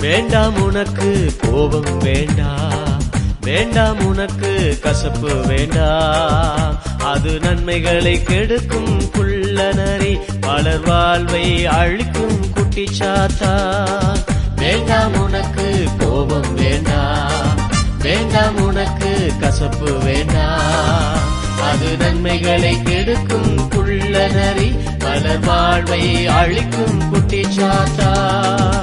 வேண்டாம் உனக்கு கோபம் வேண்டாம், வேண்டாம் உனக்கு கசப்பு வேண்டாம். அது நன்மைகளை கெடுக்கும் குள்ளநரி, பலர் வாழ்வை அழிக்கும் குட்டிச்சாத்தான். வேண்டாம் உனக்கு கோபம் வேண்டாம், வேண்டாம் உனக்கு கசப்பு வேண்டாம். அது நன்மைகளை கெடுக்கும் குள்ளநரி, பலர் வாழ்வை அழிக்கும் குட்டிச்சாத்தான்.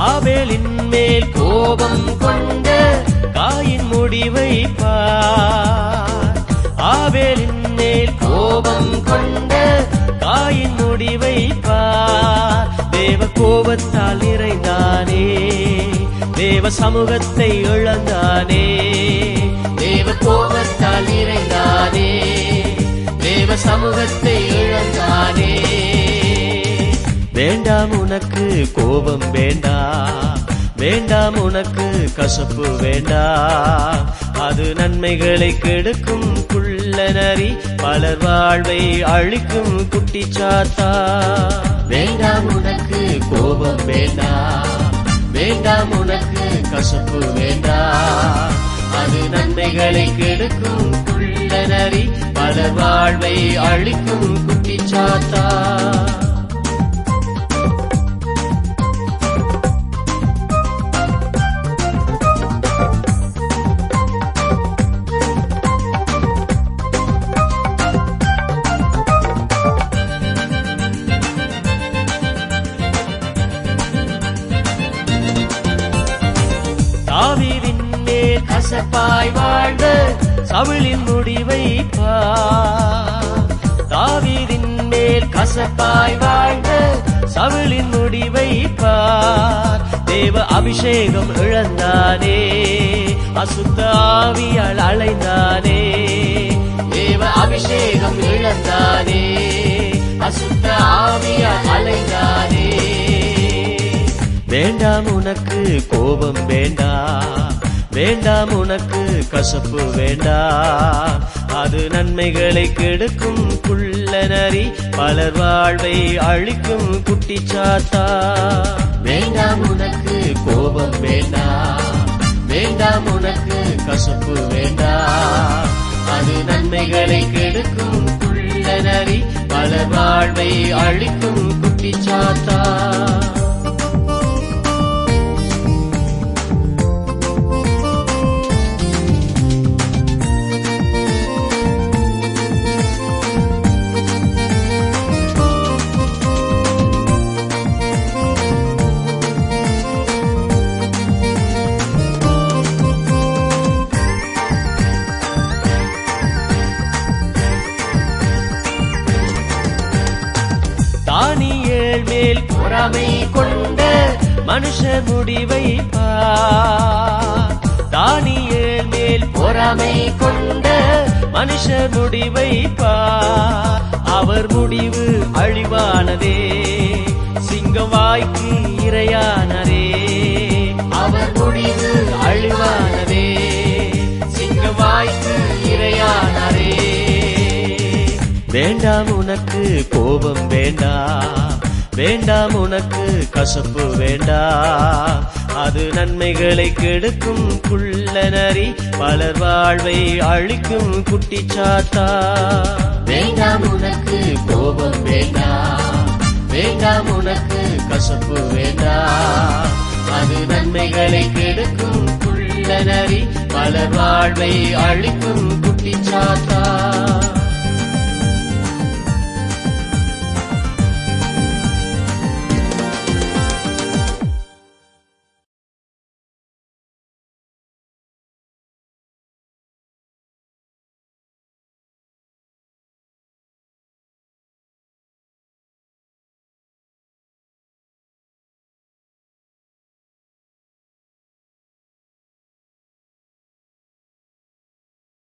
ஆபேலின் மேல் கோபம் கொண்ட காயின் முடிவை பார். ஆபேலின் மேல் கோபம் கொண்ட காயின் முடிவை பார். தேவ கோபத்தால் நிறைந்தானே, தேவ சமூகத்தை இழந்தானே. தேவ கோபத்தால் நிறைந்தானே, தேவ சமூகத்தை இழந்தானே. வேண்டாம் உனக்கு கோபம் வேண்டாம், வேண்டாம் உனக்கு கசப்பு வேண்டாம். அது நன்மைகளை கெடுக்கும் குள்ளநரி, பலர் வாழ்வை அழிக்கும் குட்டிச்சாத்தா. வேண்டாம் உனக்கு கோபம் வேண்டாம், வேண்டாம் உனக்கு கசப்பு வேண்டாம். அது நன்மைகளை கெடுக்கும் குள்ளநரி, பலர் வாழ்வை அழிக்கும் குட்டிச்சாத்தா. தாவீதின் மேல் கசப்பாய் வாழ்ந்த சவுலின் முடிவை பார். தாவீதின் மேல் கசப்பாய் வாழ்ந்த சவுலின் முடிவை பார். தேவ அபிஷேகம் இழந்தானே, அசுத்த ஆவியால் அலைந்தானே. தேவ அபிஷேகம் இழந்தானே, அசுத்த ஆவியால் அலைந்தானே. வேண்டாம் உனக்கு கோபம் வேண்டாம், வேண்டாம் உனக்கு கசப்பு வேண்டாம். அது நன்மைகளை கெடுக்கும் குள்ளநரி, பலர் வாழ்வை அழிக்கும் குட்டிச்சாத்தா. வேண்டாம் உனக்கு கோபம் வேண்டாம், வேண்டாம் உனக்கு கசப்பு வேண்டாம். அது நன்மைகளை கெடுக்கும் குள்ளநரி, பலர் வாழ்வை அழிக்கும் குட்டிச்சாத்தா. தானியேல் மேல் பொறாமை கொண்ட மனுஷர் முடிவை பார். தானியேல் மேல் பொறாமை கொண்ட மனுஷர் முடிவை பார். அவர் முடிவு அழிவானதே, சிங்கம் வாய்க்கு இரையானதே. அவர் முடிவு அழிவானதே, சிங்கம் வாய்க்கு இரையானதே. வேண்டாம் உனக்கு கோபம் வேண்டாம், வேண்டாம் உனக்கு கசப்பு வேண்டாம். அது நன்மைகளை கெடுக்கும் குள்ளநரி, பலர் வாழ்வை அழிக்கும் குட்டிச்சாத்தா. வேண்டாம் உனக்கு கோபம் வேண்டாம், வேண்டாம் உனக்கு கசப்பு வேண்டாம். அது நன்மைகளை கெடுக்கும் குள்ளநரி, பலர் வாழ்வை அழிக்கும் குட்டிச்சாத்தா.